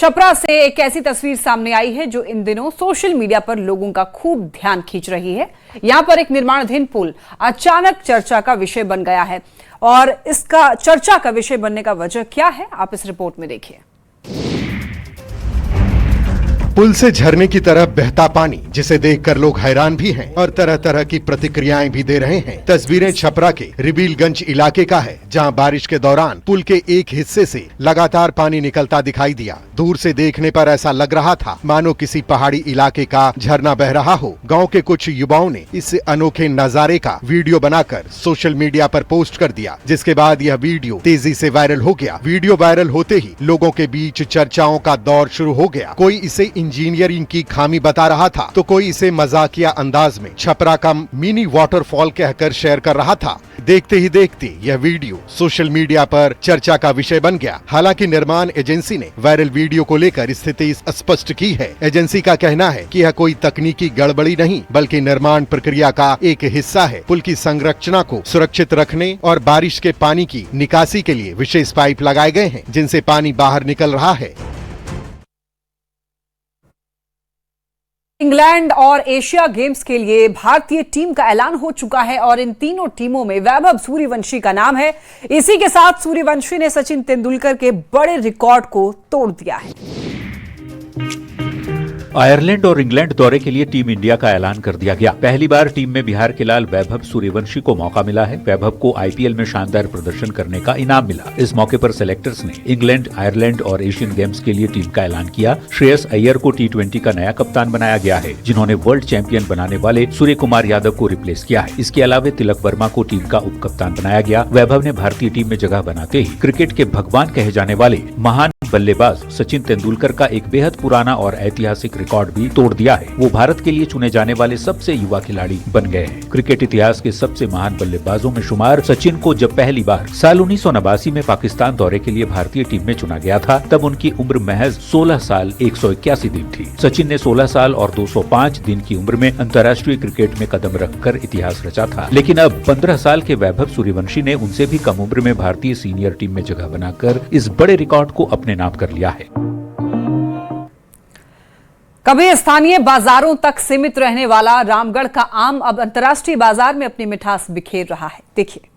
छपरा से एक ऐसी तस्वीर सामने आई है जो इन दिनों सोशल मीडिया पर लोगों का खूब ध्यान खींच रही है। यहां पर एक निर्माणाधीन पुल अचानक चर्चा का विषय बन गया है और इसका चर्चा का विषय बनने का वजह क्या है, आप इस रिपोर्ट में देखिए। पुल से झरने की तरह बहता पानी, जिसे देखकर लोग हैरान भी हैं और तरह तरह की प्रतिक्रियाएं भी दे रहे हैं। तस्वीरें छपरा के रिबीलगंज इलाके का है, जहां बारिश के दौरान पुल के एक हिस्से से लगातार पानी निकलता दिखाई दिया। दूर से देखने पर ऐसा लग रहा था मानो किसी पहाड़ी इलाके का झरना बह रहा हो। गाँव के कुछ युवाओं ने इस अनोखे नजारे का वीडियो बनाकर सोशल मीडिया पर पोस्ट कर दिया, जिसके बाद यह वीडियो तेजी से वायरल हो गया। वीडियो वायरल होते ही लोगों के बीच चर्चाओं का दौर शुरू हो गया। कोई इसे इंजीनियरिंग की खामी बता रहा था तो कोई इसे मजाकिया अंदाज में छपरा का मिनी वाटरफॉल कहकर शेयर कर रहा था। देखते ही देखते यह वीडियो सोशल मीडिया पर चर्चा का विषय बन गया। हालांकि निर्माण एजेंसी ने वायरल वीडियो को लेकर स्थिति स्पष्ट की है। एजेंसी का कहना है कि यह कोई तकनीकी गड़बड़ी नहीं बल्कि निर्माण प्रक्रिया का एक हिस्सा है। पुल की संरचना को सुरक्षित रखने और बारिश के पानी की निकासी के लिए विशेष पाइप लगाए गए हैं, जिनसे पानी बाहर निकल रहा है। इंग्लैंड और एशिया गेम्स के लिए भारतीय टीम का ऐलान हो चुका है और इन तीनों टीमों में वैभव सूर्यवंशी का नाम है। इसी के साथ सूर्यवंशी ने सचिन तेंदुलकर के बड़े रिकॉर्ड को तोड़ दिया है। आयरलैंड और इंग्लैंड दौरे के लिए टीम इंडिया का ऐलान कर दिया गया। पहली बार टीम में बिहार के लाल वैभव सूर्यवंशी को मौका मिला है। वैभव को आईपीएल में शानदार प्रदर्शन करने का इनाम मिला। इस मौके पर सेलेक्टर्स ने इंग्लैंड, आयरलैंड और एशियन गेम्स के लिए टीम का ऐलान किया। श्रेयस अय्यर को टी20 का नया कप्तान बनाया गया है, जिन्होंने वर्ल्ड चैंपियन बनाने वाले सूर्य कुमार यादव को रिप्लेस किया है। इसके अलावा तिलक वर्मा को टीम का उप कप्तान बनाया गया। वैभव ने भारतीय टीम में जगह बनाते ही क्रिकेट के भगवान कहे जाने वाले महान बल्लेबाज सचिन तेंदुलकर का एक बेहद पुराना और ऐतिहासिक रिकॉर्ड भी तोड़ दिया है। वो भारत के लिए चुने जाने वाले सबसे युवा खिलाड़ी बन गए हैं। क्रिकेट इतिहास के सबसे महान बल्लेबाजों में शुमार सचिन को जब पहली बार साल 1989 में पाकिस्तान दौरे के लिए भारतीय टीम में चुना गया था, तब उनकी उम्र महज 16 साल 181 दिन थी। सचिन ने 16 साल और 205 दिन की उम्र में अंतर्राष्ट्रीय क्रिकेट में कदम रखकर इतिहास रचा था। लेकिन अब 15 साल के वैभव सूर्यवंशी ने उनसे भी कम उम्र में भारतीय सीनियर टीम में जगह बनाकर इस बड़े रिकॉर्ड को अपने नाम कर लिया है। कभी स्थानीय बाजारों तक सीमित रहने वाला रामगढ़ का आम अब अंतर्राष्ट्रीय बाजार में अपनी मिठास बिखेर रहा है। देखिए।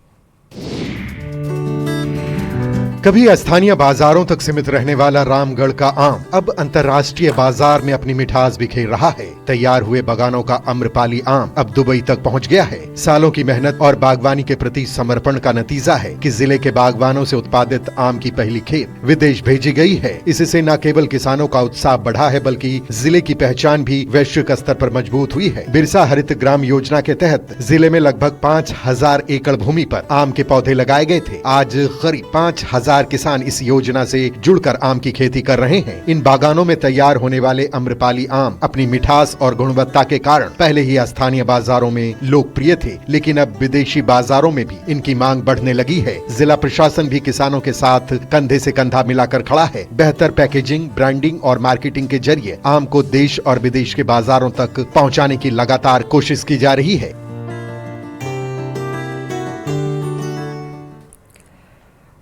कभी स्थानीय बाजारों तक सीमित रहने वाला रामगढ़ का आम अब अंतर्राष्ट्रीय बाजार में अपनी मिठास बिखेर रहा है। तैयार हुए बगानों का अम्रपाली आम अब दुबई तक पहुंच गया है। सालों की मेहनत और बागवानी के प्रति समर्पण का नतीजा है कि जिले के बागवानों से उत्पादित आम की पहली खेप विदेश भेजी गई है। इससे न केवल किसानों का उत्साह बढ़ा है बल्कि जिले की पहचान भी वैश्विक स्तर पर मजबूत हुई है। बिरसा हरित ग्राम योजना के तहत जिले में लगभग 5000 एकड़ भूमि पर आम के पौधे लगाए गए थे। आज करीब 5000 किसान इस योजना से जुड़कर आम की खेती कर रहे हैं। इन बागानों में तैयार होने वाले अम्रपाली आम अपनी मिठास और गुणवत्ता के कारण पहले ही स्थानीय बाजारों में लोकप्रिय थे, लेकिन अब विदेशी बाजारों में भी इनकी मांग बढ़ने लगी है। जिला प्रशासन भी किसानों के साथ कंधे से कंधा मिलाकर खड़ा है। बेहतर पैकेजिंग, ब्रांडिंग और मार्केटिंग के जरिए आम को देश और विदेश के बाजारों तक पहुँचाने की लगातार कोशिश की जा रही है।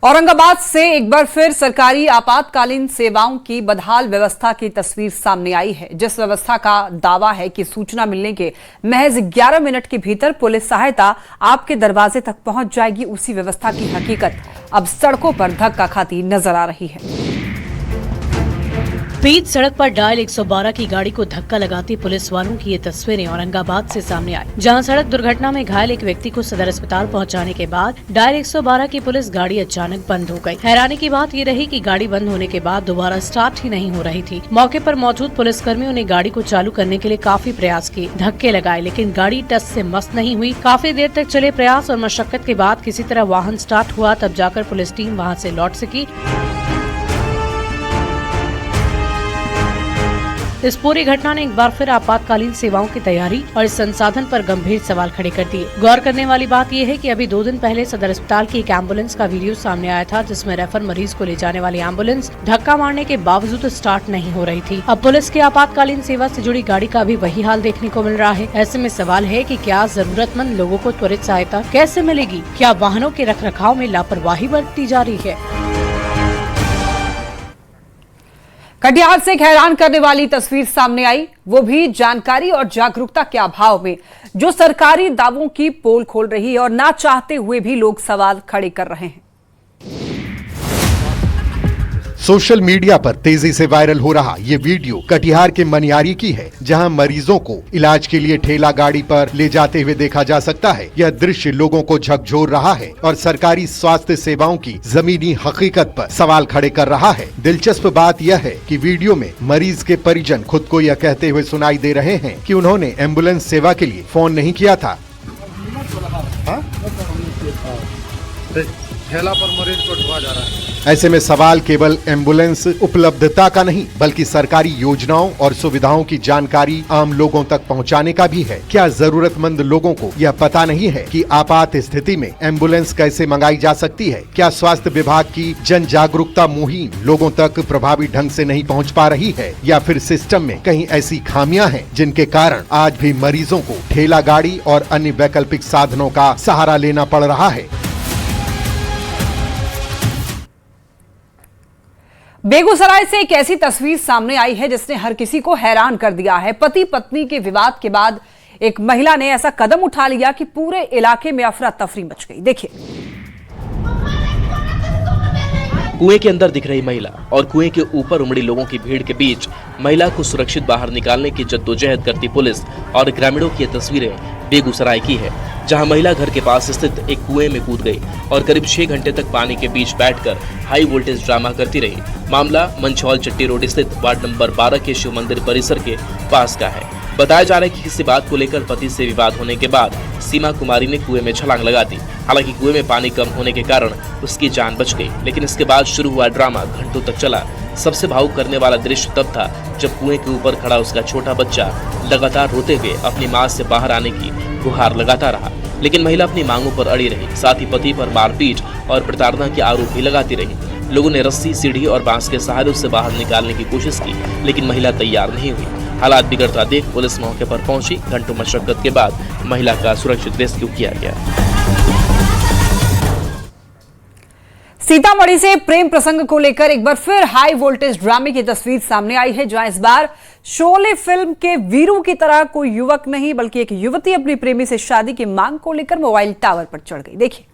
औरंगाबाद से एक बार फिर सरकारी आपातकालीन सेवाओं की बदहाल व्यवस्था की तस्वीर सामने आई है, जिस व्यवस्था का दावा है कि सूचना मिलने के महज 11 मिनट के भीतर पुलिस सहायता आपके दरवाजे तक पहुंच जाएगी। उसी व्यवस्था की हकीकत अब सड़कों पर धक्का खाती नजर आ रही है। बीच सड़क पर डायल 112 की गाड़ी को धक्का लगाती पुलिस वालों की ये तस्वीरें औरंगाबाद से सामने आई, जहां सड़क दुर्घटना में घायल एक व्यक्ति को सदर अस्पताल पहुंचाने के बाद डायल 112 की पुलिस गाड़ी अचानक बंद हो गई। हैरानी की बात ये रही कि गाड़ी बंद होने के बाद दोबारा स्टार्ट ही नहीं हो रही थी। मौके पर मौजूद पुलिसकर्मियों ने गाड़ी को चालू करने के लिए काफी प्रयास किए, धक्के लगाए, लेकिन गाड़ी टस से मस नहीं हुई। काफी देर तक चले प्रयास और मशक्कत के बाद किसी तरह वाहन स्टार्ट हुआ, तब जाकर पुलिस टीम वहाँ से लौट सकी। इस पूरी घटना ने एक बार फिर आपातकालीन सेवाओं की तैयारी और इस संसाधन पर गंभीर सवाल खड़े कर दिए। गौर करने वाली बात यह है कि अभी 2 दिन पहले सदर अस्पताल की एक एम्बुलेंस का वीडियो सामने आया था, जिसमें रेफर मरीज को ले जाने वाली एम्बुलेंस धक्का मारने के बावजूद स्टार्ट नहीं हो रही थी। अब पुलिस की आपातकालीन सेवा से जुड़ी गाड़ी का भी वही हाल देखने को मिल रहा है। ऐसे में सवाल है कि क्या जरूरतमंद लोगों को त्वरित सहायता कैसे मिलेगी? क्या वाहनों के रखरखाव में लापरवाही बरती जा रही है? कटिहार से एक हैरान करने वाली तस्वीर सामने आई, वो भी जानकारी और जागरूकता के अभाव में। जो सरकारी दावों की पोल खोल रही है और ना चाहते हुए भी लोग सवाल खड़े कर रहे हैं। सोशल मीडिया पर तेजी से वायरल हो रहा ये वीडियो कटिहार के मनियारी की है, जहां मरीजों को इलाज के लिए ठेला गाड़ी पर ले जाते हुए देखा जा सकता है। यह दृश्य लोगों को झकझोर रहा है और सरकारी स्वास्थ्य सेवाओं की जमीनी हकीकत पर सवाल खड़े कर रहा है। दिलचस्प बात यह है कि वीडियो में मरीज के परिजन खुद को यह कहते हुए सुनाई दे रहे हैं कि उन्होंने एम्बुलेंस सेवा के लिए फोन नहीं किया था। ठेला पर मरीज को ढोआ जा रहा है। ऐसे में सवाल केवल एम्बुलेंस उपलब्धता का नहीं, बल्कि सरकारी योजनाओं और सुविधाओं की जानकारी आम लोगों तक पहुंचाने का भी है। क्या जरूरतमंद लोगों को यह पता नहीं है कि आपात स्थिति में एम्बुलेंस कैसे मंगाई जा सकती है? क्या स्वास्थ्य विभाग की जन जागरूकता मुहिम लोगों तक प्रभावी ढंग से नहीं पहुंच पा रही है, या फिर सिस्टम में कहीं ऐसी खामियां हैं जिनके कारण आज भी मरीजों को ठेला गाड़ी और अन्य वैकल्पिक साधनों का सहारा लेना पड़ रहा है? बेगूसराय से एक ऐसी तस्वीर सामने आई है जिसने हर किसी को हैरान कर दिया है। पति पत्नी के विवाद के बाद एक महिला ने ऐसा कदम उठा लिया कि पूरे इलाके में अफरा तफरी मच गई। देखिए, कुएं के अंदर दिख रही महिला और कुएं के ऊपर उमड़ी लोगों की भीड़ के बीच महिला को सुरक्षित बाहर निकालने की जद्दोजहद करती पुलिस और ग्रामीणों की तस्वीरें बेगूसराय की है, जहां महिला घर के पास स्थित एक कुएं में कूद गई और करीब 6 घंटे तक पानी के बीच बैठकर हाई वोल्टेज ड्रामा करती रही। मामला मंछौल चट्टी रोड स्थित वार्ड नंबर 12 के शिव मंदिर परिसर के पास का है। बताया जा रहा है कि किसी बात को लेकर पति से विवाद होने के बाद सीमा कुमारी ने कुएं में छलांग लगा दी। हालांकि कुएं में पानी कम होने के कारण उसकी जान बच गई, लेकिन इसके बाद शुरू हुआ ड्रामा घंटों तक चला। सबसे भावुक करने वाला दृश्य तब था जब कुएं के ऊपर खड़ा उसका छोटा बच्चा लगातार रोते हुए अपनी मां से बाहर आने की गुहार लगाता रहा, लेकिन महिला अपनी मांगों पर अड़ी रही। साथ ही पति पर मारपीट और प्रताड़ना के आरोप भी लगाती रही। लोगों ने रस्सी, सीढ़ी और बांस के सहारे उससे बाहर निकालने की कोशिश की, लेकिन महिला तैयार नहीं हुई। हालात बिगड़ता देख पुलिस मौके पर पहुंची। घंटों मशक्कत के बाद महिला का सुरक्षित रेस्क्यू किया गया। सीतामढ़ी से प्रेम प्रसंग को लेकर एक बार फिर हाई वोल्टेज ड्रामे की तस्वीर सामने आई है, जहां इस बार शोले फिल्म के वीरू की तरह कोई युवक नहीं बल्कि एक युवती अपनी प्रेमी से शादी की मांग को लेकर मोबाइल टावर पर चढ़ गई। देखिए,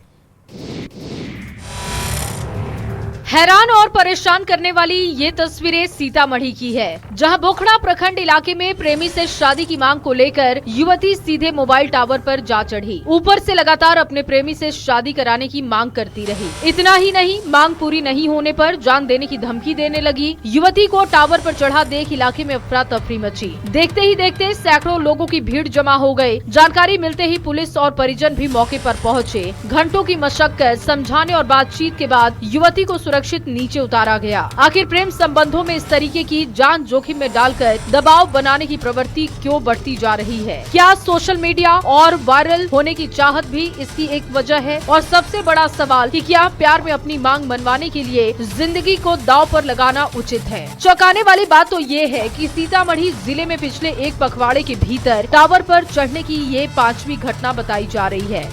हैरान और परेशान करने वाली ये तस्वीरें सीतामढ़ी की है, जहां बोखड़ा प्रखंड इलाके में प्रेमी से शादी की मांग को लेकर युवती सीधे मोबाइल टावर पर जा चढ़ी। ऊपर से लगातार अपने प्रेमी से शादी कराने की मांग करती रही। इतना ही नहीं, मांग पूरी नहीं होने पर जान देने की धमकी देने लगी। युवती को टावर पर चढ़ा देख इलाके में अफरा तफरी मची। देखते ही देखते सैकड़ों लोगों की भीड़ जमा हो गई। जानकारी मिलते ही पुलिस और परिजन भी मौके पर पहुँचे। घंटों की मशक्कत, समझाने और बातचीत के बाद युवती को सुरक्षित नीचे उतारा गया। आखिर प्रेम संबंधों में इस तरीके की जान जोखिम में डालकर दबाव बनाने की प्रवृत्ति क्यों बढ़ती जा रही है? क्या सोशल मीडिया और वायरल होने की चाहत भी इसकी एक वजह है? और सबसे बड़ा सवाल कि क्या प्यार में अपनी मांग मनवाने के लिए जिंदगी को दांव पर लगाना उचित है? चौंकाने वाली बात तो ये है कि सीतामढ़ी जिले में पिछले एक पखवाड़े के भीतर टावर पर चढ़ने की ये 5वीं घटना बताई जा रही है।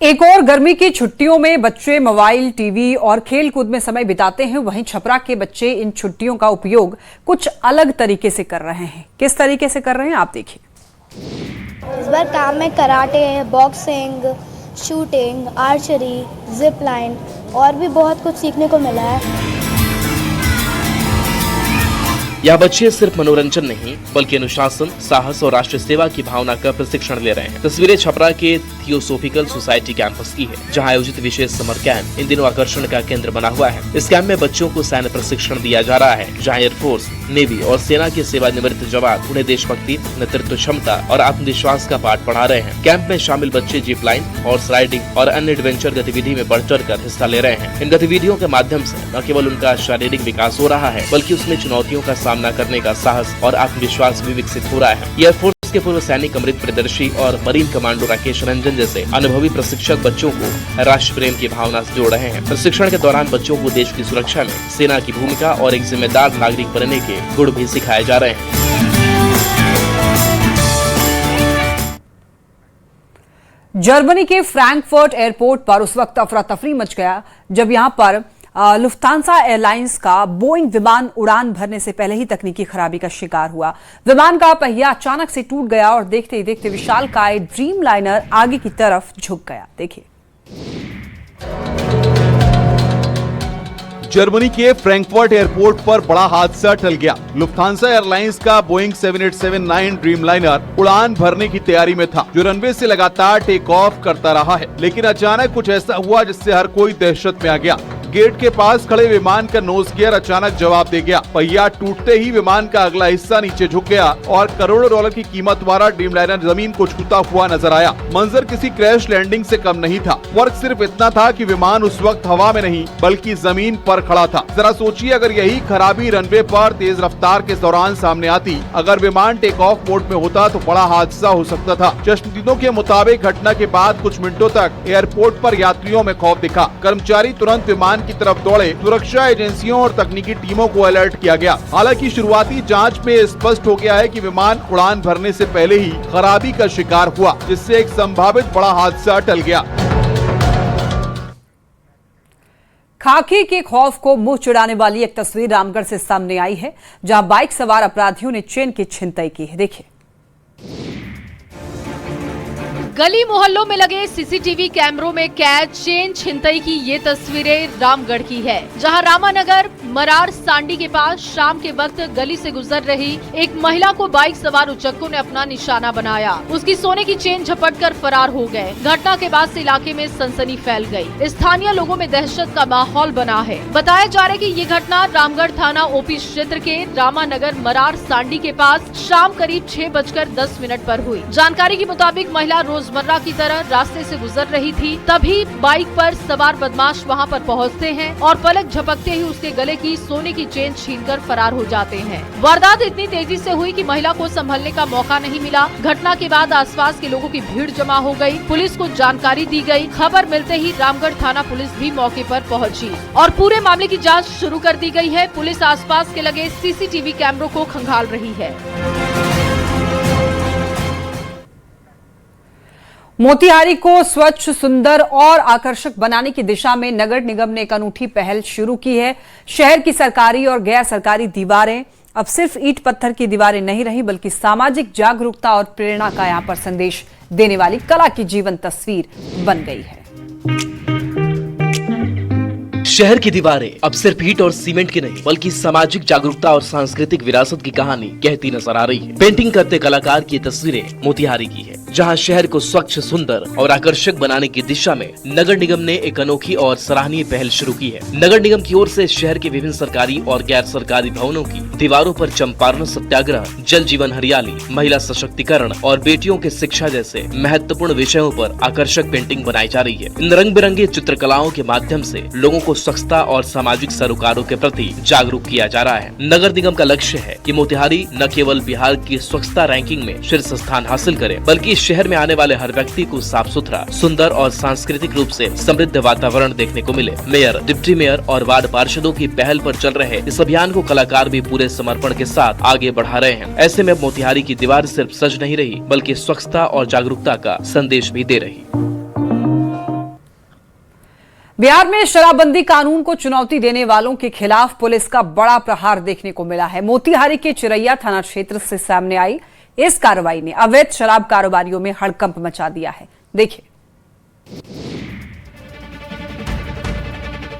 एक और गर्मी की छुट्टियों में बच्चे मोबाइल, टीवी और खेल कूद में समय बिताते हैं। वहीं छपरा के बच्चे इन छुट्टियों का उपयोग कुछ अलग तरीके से कर रहे हैं। किस तरीके से कर रहे हैं, आप देखिए। इस बार काम में karate, boxing, shooting, archery, zip line और भी बहुत कुछ सीखने को मिला है। यह बच्चे सिर्फ मनोरंजन नहीं बल्कि अनुशासन, साहस और राष्ट्र सेवा की भावना का प्रशिक्षण ले रहे हैं। तस्वीरें छपरा के थियोसोफिकल सोसाइटी कैंपस की है, जहां आयोजित विशेष समर कैंप इन दिनों आकर्षण का केंद्र बना हुआ है। इस कैंप में बच्चों को सैन्य प्रशिक्षण दिया जा रहा है, जहां एयरफोर्स, नेवी और सेना के सेवानिवृत्त जवान उन्हें देशभक्ति, नेतृत्व क्षमता और आत्मविश्वास का पाठ पढ़ा रहे हैं। कैंप में शामिल बच्चे जिप लाइन, हॉर्स राइडिंग और अन्य एडवेंचर गतिविधि में बढ़ चढ़ कर हिस्सा ले रहे हैं। इन गतिविधियों के माध्यम से न केवल उनका शारीरिक विकास हो रहा है, बल्कि उसमें चुनौतियों का सामना करने का साहस और आत्मविश्वास भी विकसित हो रहा है। एयरफोर्स के पूर्व सैनिक अमृत प्रियदर्शी और मरीन कमांडो राकेश रंजन जैसे अनुभवी प्रशिक्षक बच्चों को राष्ट्र प्रेम की भावना से जोड़ रहे हैं। प्रशिक्षण के दौरान बच्चों को देश की सुरक्षा में सेना की भूमिका और एक जिम्मेदार नागरिक बनने के गुण भी सिखाए जा रहे हैं। जर्मनी के फ्रैंकफर्ट एयरपोर्ट पर उस वक्त अफरा तफरी मच गया जब यहां पर लुफ्तांसा एयरलाइंस का बोइंग विमान उड़ान भरने से पहले ही तकनीकी खराबी का शिकार हुआ। विमान का पहिया अचानक से टूट गया और देखते ही देखते विशालकाय ड्रीम लाइनर आगे की तरफ झुक गया। देखिए। जर्मनी के फ्रैंकफर्ट एयरपोर्ट पर बड़ा हादसा टल गया। लुफ्तांसा एयरलाइंस का बोइंग 7879 ड्रीमलाइनर उड़ान भरने की तैयारी में था, जो रनवे से लगातार टेक ऑफ करता रहा है। लेकिन अचानक कुछ ऐसा हुआ जिससे हर कोई दहशत में आ गया। गेट के पास खड़े विमान का नोज गियर अचानक जवाब दे गया। पहिया टूटते ही विमान का अगला हिस्सा नीचे झुक गया और करोड़ों डॉलर की कीमत वाला ड्रीमलाइनर जमीन को छूता हुआ नजर आया। मंजर किसी क्रैश लैंडिंग से कम नहीं था। फर्क सिर्फ इतना था कि विमान उस वक्त हवा में नहीं बल्कि जमीन पर खड़ा था। जरा सोचिए, अगर यही खराबी रनवे पर तेज रफ्तार के दौरान सामने आती, अगर विमान टेक ऑफ मोड में होता तो बड़ा हादसा हो सकता था। चश्मदीदों के मुताबिक घटना के बाद कुछ मिनटों तक एयरपोर्ट पर यात्रियों में खौफ दिखा। कर्मचारी तुरंत विमान की तरफ दौड़े। सुरक्षा एजेंसियों और तकनीकी टीमों को अलर्ट किया गया। हालांकि शुरुआती जांच में स्पष्ट हो गया है कि विमान उड़ान भरने से पहले ही खराबी का शिकार हुआ, जिससे एक संभावित बड़ा हादसा टल गया। खाकी के खौफ को मुंह चिढ़ाने वाली एक तस्वीर रामगढ़ से सामने आई है, जहां बाइक सवार अपराधियों ने चेन की छिनतई की है। देखिए। गली मोहल्लों में लगे सीसीटीवी कैमरों में कैद चेन छिनतई की ये तस्वीरें रामगढ़ की है, जहां रामानगर मरार सांडी के पास शाम के वक्त गली से गुजर रही एक महिला को बाइक सवार उचक्कों ने अपना निशाना बनाया। उसकी सोने की चेन झपटकर फरार हो गए। घटना के बाद से इलाके में सनसनी फैल गई। स्थानीय लोगों में दहशत का माहौल बना है। बताया जा रहा है कि ये घटना रामगढ़ थाना ओपी क्षेत्र के रामानगर मरार सांडी के पास शाम करीब 6:10 पर हुई। जानकारी के मुताबिक महिला रोजमर्रा की तरह रास्ते से गुजर रही थी, तभी बाइक पर सवार बदमाश वहां पर पहुंचते हैं और पलक झपकते ही उसके गले की सोने की चेन छीनकर फरार हो जाते हैं। वारदात इतनी तेजी से हुई कि महिला को संभलने का मौका नहीं मिला। घटना के बाद आसपास के लोगों की भीड़ जमा हो गई। पुलिस को जानकारी दी गई। खबर मिलते ही रामगढ़ थाना पुलिस भी मौके पर पहुंची और पूरे मामले की जांच शुरू कर दी गई है। पुलिस आसपास के लगे सीसीटीवी कैमरों को खंगाल रही है। मोतिहारी को स्वच्छ, सुंदर और आकर्षक बनाने की दिशा में नगर निगम ने एक अनूठी पहल शुरू की है। शहर की सरकारी और गैर सरकारी दीवारें अब सिर्फ ईंट पत्थर की दीवारें नहीं रही, बल्कि सामाजिक जागरूकता और प्रेरणा का यहां पर संदेश देने वाली कला की जीवंत तस्वीर बन गई है। शहर की दीवारें अब सिर्फ ईंट और सीमेंट की नहीं बल्कि सामाजिक जागरूकता और सांस्कृतिक विरासत की कहानी कहती नजर आ रही है। पेंटिंग करते कलाकार की तस्वीरें मोतिहारी की है, जहां शहर को स्वच्छ, सुंदर और आकर्षक बनाने की दिशा में नगर निगम ने एक अनोखी और सराहनीय पहल शुरू की है। नगर निगम की ओर से शहर के विभिन्न सरकारी और गैर सरकारी भवनों की दीवारों पर चंपारण सत्याग्रह, जल जीवन हरियाली, महिला सशक्तिकरण और बेटियों के शिक्षा जैसे महत्वपूर्ण विषयों पर आकर्षक पेंटिंग बनाई जा रही है। इन रंग बिरंगे चित्रकलाओं के माध्यम से लोगों को स्वच्छता और सामाजिक सरोकारों के प्रति जागरूक किया जा रहा है। नगर निगम का लक्ष्य है कि मोतिहारी न केवल बिहार की स्वच्छता रैंकिंग में शीर्ष स्थान हासिल करे, बल्कि शहर में आने वाले हर व्यक्ति को साफ सुथरा, सुंदर और सांस्कृतिक रूप से समृद्ध वातावरण देखने को मिले। मेयर, डिप्टी मेयर और वार्ड पार्षदों की पहल पर चल रहे इस अभियान को कलाकार भी पूरे समर्पण के साथ आगे बढ़ा रहे हैं। ऐसे में मोतिहारी की दीवार सिर्फ सज नहीं रही, बल्कि स्वच्छता और जागरूकता का संदेश भी दे रही। बिहार में शराबबंदी कानून को चुनौती देने वालों के खिलाफ पुलिस का बड़ा प्रहार देखने को मिला है। मोतिहारी के चिरैया थाना क्षेत्र से सामने आई इस कार्रवाई ने अवैध शराब कारोबारियों में हड़कंप मचा दिया है। देखिए।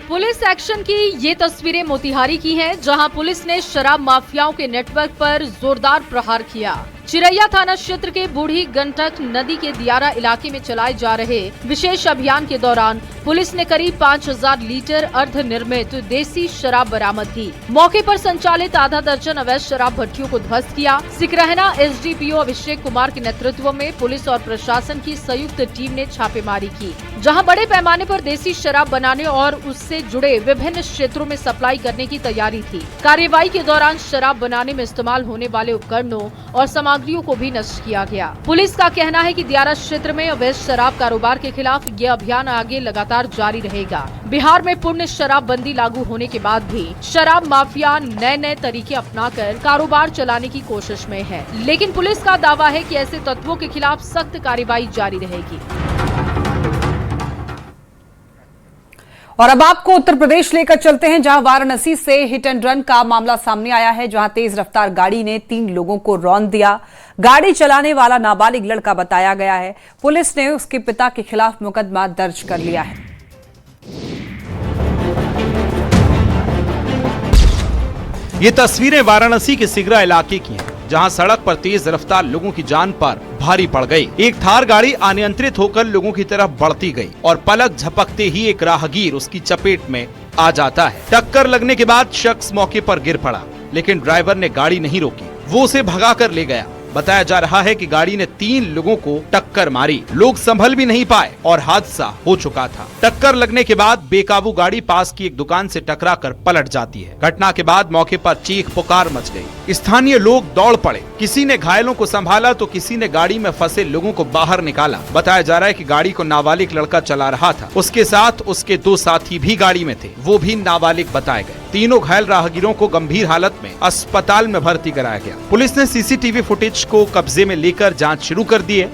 पुलिस एक्शन की ये तस्वीरें मोतिहारी की हैं, जहां पुलिस ने शराब माफियाओं के नेटवर्क पर जोरदार प्रहार किया। चिरैया थाना क्षेत्र के बूढ़ी गंडक नदी के दियारा इलाके में चलाए जा रहे विशेष अभियान के दौरान पुलिस ने करीब 5000 लीटर अर्ध निर्मित देसी शराब बरामद की। मौके पर संचालित आधा दर्जन अवैध शराब भट्टियों को ध्वस्त किया। सिकरहना एसडीपीओ अभिषेक कुमार के नेतृत्व में पुलिस और प्रशासन की संयुक्त टीम ने छापेमारी की, जहां बड़े पैमाने पर देसी शराब बनाने और उससे जुड़े विभिन्न क्षेत्रों में सप्लाई करने की तैयारी थी। कार्रवाई के दौरान शराब बनाने में इस्तेमाल होने वाले उपकरणों और सामग्रियों को भी नष्ट किया गया। पुलिस का कहना है कि दियारा क्षेत्र में अवैध शराब कारोबार के खिलाफ ये अभियान आगे लगातार जारी रहेगा। बिहार में पूर्ण शराबबंदी लागू होने के बाद भी शराब माफिया नए तरीके अपनाकर कारोबार चलाने की कोशिश में है, लेकिन पुलिस का दावा है कि ऐसे तत्वों के खिलाफ सख्त कार्रवाई जारी रहेगी। और अब आपको उत्तर प्रदेश लेकर चलते हैं, जहां वाराणसी से हिट एंड रन का मामला सामने आया है, जहां तेज रफ्तार गाड़ी ने 3 लोगों को रौंद दिया। गाड़ी चलाने वाला नाबालिग लड़का बताया गया है। पुलिस ने उसके पिता के खिलाफ मुकदमा दर्ज कर लिया है। ये तस्वीरें वाराणसी के सिगरा इलाके की हैं, जहां सड़क पर तेज रफ्तार लोगों की जान पर भारी पड़ गई। एक थार गाड़ी अनियंत्रित होकर लोगों की तरफ बढ़ती गई और पलक झपकते ही एक राहगीर उसकी चपेट में आ जाता है। टक्कर लगने के बाद शख्स मौके पर गिर पड़ा, लेकिन ड्राइवर ने गाड़ी नहीं रोकी, वो उसे भगा कर ले गया। बताया जा रहा है कि गाड़ी ने 3 लोगों को टक्कर मारी, लोग संभल भी नहीं पाए और हादसा हो चुका था। टक्कर लगने के बाद बेकाबू गाड़ी पास की एक दुकान से टकराकर पलट जाती है। घटना के बाद मौके पर चीख पुकार मच गई। स्थानीय लोग दौड़ पड़े, किसी ने घायलों को संभाला तो किसी ने गाड़ी में फंसे लोगों को बाहर निकाला। बताया जा रहा है कि गाड़ी को नाबालिग लड़का चला रहा था, उसके साथ उसके 2 साथी भी गाड़ी में थे, वो भी नाबालिग बताए गए। तीनों घायल राहगीरों को गंभीर हालत में अस्पताल में भर्ती कराया गया। पुलिस ने सीसीटीवी फुटेज को कब्जे में लेकर जांच शुरू कर दी है।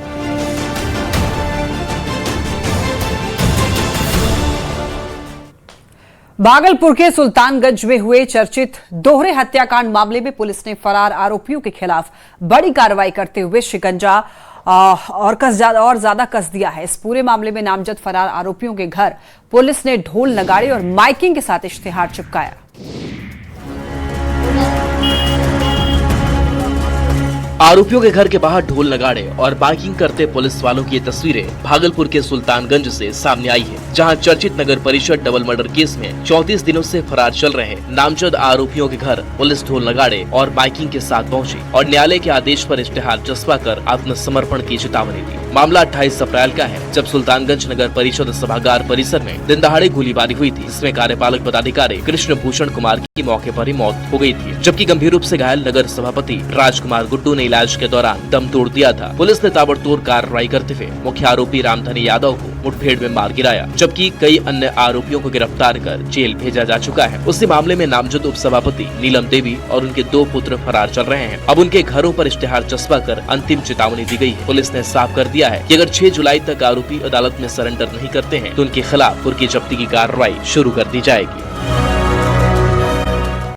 भागलपुर के सुल्तानगंज में हुए चर्चित दोहरे हत्याकांड मामले में पुलिस ने फरार आरोपियों के खिलाफ बड़ी कार्रवाई करते हुए शिकंजा और ज्यादा कस दिया है। इस पूरे मामले में नामजद फरार आरोपियों के घर पुलिस ने ढोल नगाड़े और माइकिंग के साथ इश्तिहार चिपकाया। आरोपियों के घर के बाहर ढोल नगाड़े और बाइकिंग करते पुलिस वालों की ये तस्वीरें भागलपुर के सुल्तानगंज से सामने आई है, जहां चर्चित नगर परिषद डबल मर्डर केस में 34 दिनों से फरार चल रहे नामजद आरोपियों के घर पुलिस ढोल नगाड़े और बाइकिंग के साथ पहुंची और न्यायालय के आदेश पर इश्तिहार चस्पा कर आत्मसमर्पण की चेतावनी दी। मामला 28 अप्रैल का है, जब सुल्तानगंज नगर परिषद सभागार परिसर में दिन दहाड़े गोलीबारी हुई थी, जिसमें कार्यपालक पदाधिकारी कृष्ण भूषण कुमार की मौके पर ही मौत हो गई थी, जबकि गंभीर रूप से घायल नगर सभापति राजकुमार गुड्डू ने इलाज के दौरान दम तोड़ दिया था। पुलिस ने ताबड़तोड़ कार्रवाई करते हुए मुख्य आरोपी रामधनी यादव को मुठभेड़ में मार गिराया, जबकि कई अन्य आरोपियों को गिरफ्तार कर जेल भेजा जा चुका है। उसी मामले में नामजद उप सभापति नीलम देवी और उनके 2 पुत्र फरार चल रहे हैं। अब उनके घरों पर इश्तिहार चस्पा कर अंतिम चेतावनी दी गई है। पुलिस ने साफ कर दिया है कि अगर 6 जुलाई तक आरोपी अदालत में सरेंडर नहीं करते हैं तो उनके खिलाफ कुर्की जब्ती की कार्रवाई शुरू कर दी जाएगी।